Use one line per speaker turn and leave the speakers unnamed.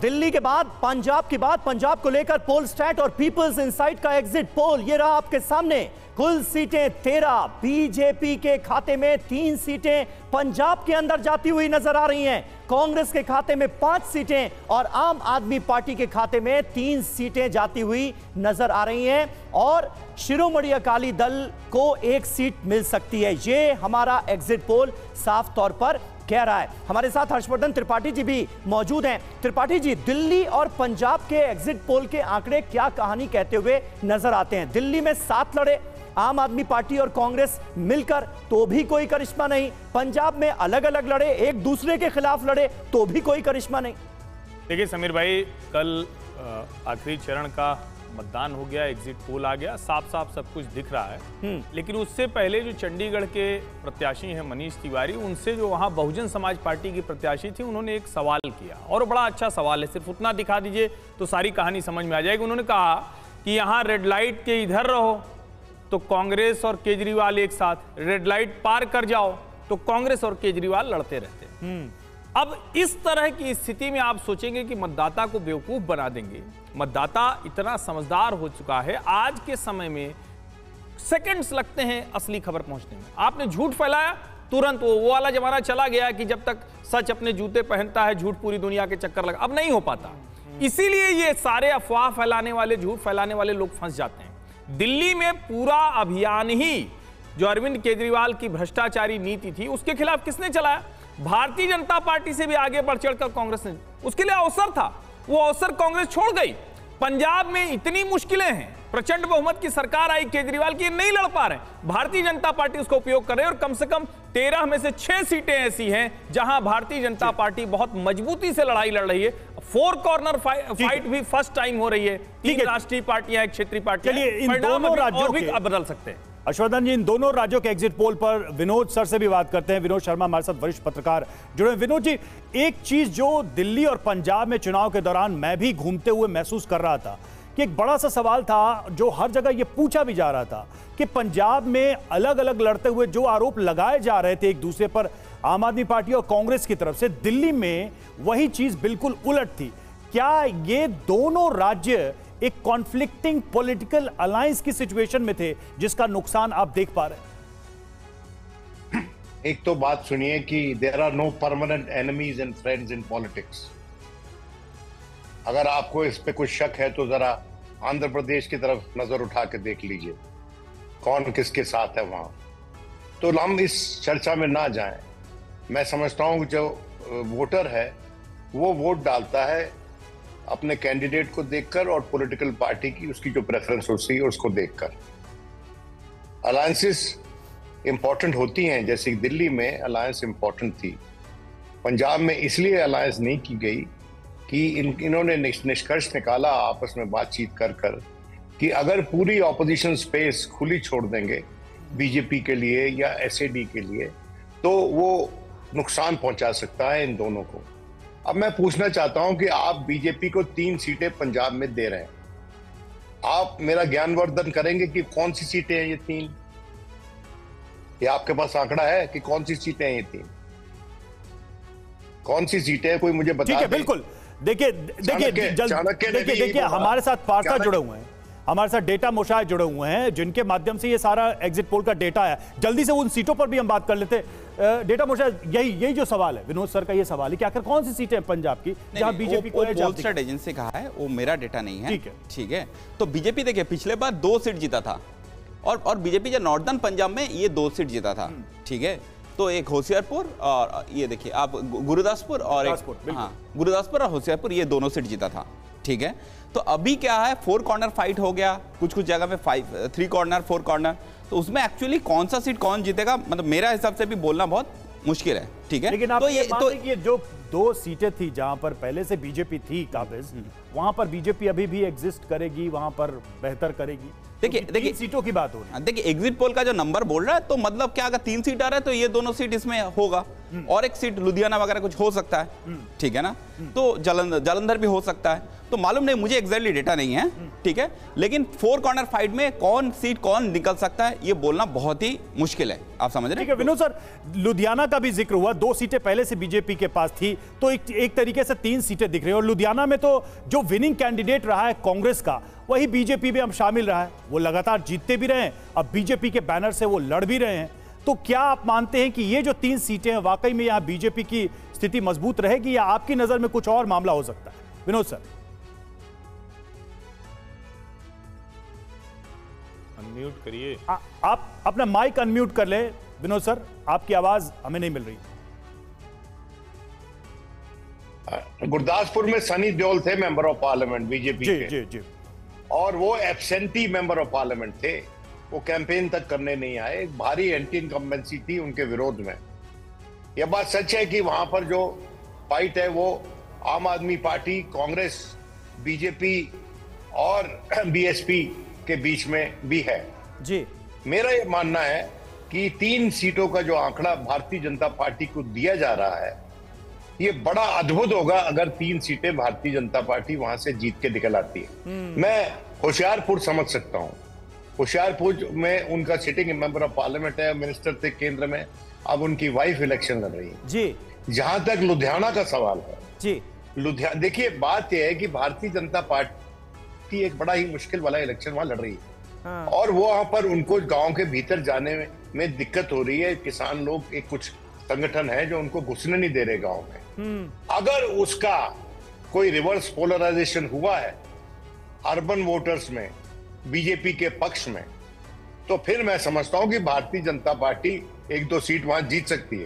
दिल्ली के बाद पंजाब की बात, पंजाब को लेकर पोल स्टैट और पीपल्स इनसाइट का एग्जिट पोल ये रहा आपके सामने। कुल सीटें 13, बीजेपी के खाते में 3 सीटें पंजाब के अंदर जाती हुई नजर आ रही हैं, कांग्रेस के खाते में 5 सीटें और आम आदमी पार्टी के खाते में 3 सीटें जाती हुई नजर आ रही हैं और शिरोमणि अकाली दल को 1 सीट मिल सकती है। ये हमारा एग्जिट पोल साफ तौर पर कह रहा है। हमारे साथ हर्षवर्धन त्रिपाठी जी भी मौजूद हैं। त्रिपाठी जी, दिल्ली और पंजाब के एग्जिट पोल के आंकड़े क्या कहानी कहते हुए नजर आते हैं? दिल्ली में 7 लड़े आम आदमी पार्टी और कांग्रेस मिलकर तो भी कोई करिश्मा नहीं, पंजाब में अलग अलग लड़े, एक दूसरे के खिलाफ लड़े तो भी कोई करिश्मा नहीं।
देखिए समीर भाई, कल आखिरी चरण का मतदान हो गया, एग्जिट पोल आ गया, साफ साफ सब कुछ दिख रहा है। लेकिन उससे पहले जो चंडीगढ़ के प्रत्याशी हैं मनीष तिवारी, उनसे जो वहां बहुजन समाज पार्टी की प्रत्याशी थी, उन्होंने एक सवाल किया और बड़ा अच्छा सवाल है, सिर्फ उतना दिखा दीजिए तो सारी कहानी समझ में आ जाएगी। उन्होंने कहा कि यहाँ रेड लाइट के इधर रहो तो कांग्रेस और केजरीवाल एक साथ, रेड लाइट पार कर जाओ तो कांग्रेस और केजरीवाल लड़ते रहते। अब इस तरह की स्थिति में आप सोचेंगे कि मतदाता को बेवकूफ बना देंगे। मतदाता इतना समझदार हो चुका है, आज के समय में सेकंड्स लगते हैं असली खबर पहुंचने में। आपने झूठ फैलाया, तुरंत वो वाला जमाना चला गया कि जब तक सच अपने जूते पहनता है झूठ पूरी दुनिया के चक्कर लगा, अब नहीं हो पाता। इसीलिए ये सारे अफवाह फैलाने वाले, झूठ फैलाने वाले लोग फंस जाते हैं। दिल्ली में पूरा अभियान ही जो अरविंद केजरीवाल की भ्रष्टाचारी नीति थी उसके खिलाफ किसने चलाया? भारतीय जनता पार्टी से भी आगे बढ़ चढ़कर कांग्रेस ने, उसके लिए अवसर था, वो अवसर कांग्रेस छोड़ गई। पंजाब में इतनी मुश्किलें हैं, प्रचंड बहुमत की सरकार आई केजरीवाल की, नहीं लड़ पा रहे, भारतीय जनता पार्टी उसका उपयोग कर रही है और कम से कम 13 में से 6 सीटें ऐसी हैं जहां भारतीय जनता पार्टी बहुत मजबूती से लड़ाई लड़ रही है। 4 कॉर्नर फाइट भी फर्स्ट टाइम हो रही है। 3 राष्ट्रीय पार्टियां, एक क्षेत्रीय पार्टी,
इन दोनों राज्यों
भी बदल सकते हैं।
हर्षवर्धन जी, इन दोनों राज्यों के एग्जिट पोल पर विनोद सर से भी बात करते हैं। विनोद शर्मा हमारे साथ वरिष्ठ पत्रकार जुड़े हैं। विनोद जी, एक चीज जो दिल्ली और पंजाब में चुनाव के दौरान मैं भी घूमते हुए महसूस कर रहा था कि एक बड़ा सा सवाल था जो हर जगह ये पूछा भी जा रहा था कि पंजाब में अलग अलग लड़ते हुए जो आरोप लगाए जा रहे थे एक दूसरे पर आम आदमी पार्टी और कांग्रेस की तरफ से, दिल्ली में वही चीज बिल्कुल उलट थी। क्या ये दोनों राज्य एक कॉन्फ्लिक्टिंग पॉलिटिकल अलायंस की सिचुएशन में थे जिसका नुकसान आप देख पा रहे हैं?
एक तो बात सुनिए कि there are no permanent enemies and friends in politics. अगर आपको इस पे कुछ शक है तो जरा आंध्र प्रदेश की तरफ नजर उठा के देख लीजिए कौन किसके साथ है वहां। तो हम इस चर्चा में ना जाएं। मैं समझता हूं कि जो वोटर है वो वोट डालता है अपने कैंडिडेट को देखकर और पॉलिटिकल पार्टी की उसकी जो प्रेफरेंस होती है उसको देखकर। अलायंसेस इंपॉर्टेंट होती हैं, जैसे दिल्ली में अलायंस इंपॉर्टेंट थी, पंजाब में इसलिए अलायंस नहीं की गई कि इन्होंने निष्कर्ष निकाला आपस में बातचीत कर कर कि अगर पूरी ऑपोजिशन स्पेस खुली छोड़ देंगे बीजेपी के लिए या एसएडी के लिए तो वो नुकसान पहुंचा सकता है इन दोनों को। अब मैं पूछना चाहता हूं कि आप बीजेपी को 3 सीटें पंजाब में दे रहे हैं, आप मेरा ज्ञानवर्धन करेंगे कि कौन सी सीटें हैं ये 3? ये आपके पास आंकड़ा है कि कौन सी सीटें हैं ये 3? कौन सी सीटें हैं, कोई मुझे बता
ठीक है, बिल्कुल। देखिए हमारे साथ पार्षद जुड़े हुए हैं, हमारे साथ डेटा मोशाय जुड़े हुए हैं जिनके माध्यम से ये सारा एग्जिट पोल का डेटा है। जल्दी से उन सीटों पर भी हम बात कर लेते हैं। डेटा मोशाय, यही जो सवाल है विनोद सर का, ये सवाल है कि आखिर कौन सी सीटें हैं पंजाब की जहां बीजेपी को
पोलस्टार एजेंसी कहा है, वो मेरा डेटा नहीं है। ठीक है। तो बीजेपी देखिए पिछले बार 2 सीट जीता था और बीजेपी जो नॉर्दर्न पंजाब में ये 2 सीट जीता था। ठीक है, तो एक होशियारपुर और ये देखिए आप गुरुदासपुर और गुरुदासपुर और होशियारपुर, ये दोनों सीट जीता था। ठीक है, तो अभी क्या है, 4 कॉर्नर फाइट हो गया, कुछ जगह पे 3 कॉर्नर 4 कॉर्नर, तो उसमें एक्चुअली कौन सा सीट कौन जीतेगा मतलब मेरा हिसाब से भी बोलना बहुत मुश्किल है। ठीक है,
लेकिन आप तो ये जो 2 सीटें थी जहां पर पहले से बीजेपी थी काबिज, वहां पर बीजेपी अभी भी एग्जिस्ट करेगी, वहां पर बेहतर करेगी। देखिए सीटों की बात हो रही है।
देखिए एग्जिट पोल का जो नंबर बोल रहा है तो मतलब क्या, अगर 3 सीट आ रहा है तो ये दोनों सीट इसमें होगा। और एक सीट लुधियाना वगैरह कुछ हो सकता है, ठीक है ना, तो जालंधर भी हो सकता है, तो मालूम नहीं, मुझे एग्जैक्टली डेटा नहीं है, ठीक है, लेकिन 4 कॉर्नर फाइट में कौन निकल सकता है ये बोलना बहुत ही मुश्किल है, आप समझ रहे हैं।
ठीक है विनोद सर, लुधियाना का भी जिक्र हुआ, 2 सीटें पहले से बीजेपी के पास थी, तो एक तरीके से 3 सीटें दिख रही है, और लुधियाना में तो जो विनिंग कैंडिडेट रहा है कांग्रेस का, वही बीजेपी में अब शामिल रहा है, वो लगातार जीतते भी रहे हैं, अब बीजेपी के बैनर से वो लड़ भी रहे हैं, तो क्या आप मानते हैं कि ये जो 3 सीटें हैं वाकई में यहां बीजेपी की स्थिति मजबूत रहेगी, या आपकी नजर में कुछ और मामला हो सकता है? विनोद सर
अनम्यूट करिए।
आप अपना माइक अनम्यूट कर ले विनोद सर, आपकी आवाज हमें नहीं मिल रही।
गुरदासपुर में सनी देओल थे मेंबर ऑफ पार्लियामेंट बीजेपी के,
जी जी,
और वो एब्सेंटी मेंबर ऑफ पार्लियामेंट थे, वो कैंपेन तक करने नहीं आए, एक भारी एंटी इनकम्बेंसी थी उनके विरोध में। यह बात सच है कि वहां पर जो फाइट है वो आम आदमी पार्टी, कांग्रेस, बीजेपी और बीएसपी के बीच में भी है
जी।
मेरा ये मानना है कि 3 सीटों का जो आंकड़ा भारतीय जनता पार्टी को दिया जा रहा है, ये बड़ा अद्भुत होगा अगर 3 सीटें भारतीय जनता पार्टी वहां से जीत के निकल आती है। मैं होशियारपुर समझ सकता हूं, होशियारपुर में उनका सिटिंग मेंबर ऑफ पार्लियामेंट है, मिनिस्टर थे केंद्र में, अब उनकी वाइफ इलेक्शन लड़ रही है
जी।
जहां तक लुधियाना का सवाल है
जी,
लुधियाना, देखिए बात यह है कि भारतीय जनता पार्टी एक बड़ा ही मुश्किल वाला इलेक्शन वहां लड़ रही है,
हाँ।
और वो वहां पर उनको गांव के भीतर जाने में दिक्कत हो रही है। किसान लोग, एक कुछ संगठन है जो उनको घुसने नहीं दे रहे गांव में। अगर उसका कोई रिवर्स पोलराइजेशन हुआ है अर्बन वोटर्स में बीजेपी के पक्ष में, तो फिर मैं समझता हूं कि भारतीय जनता पार्टी 1-2 सीट वहां जीत सकती है।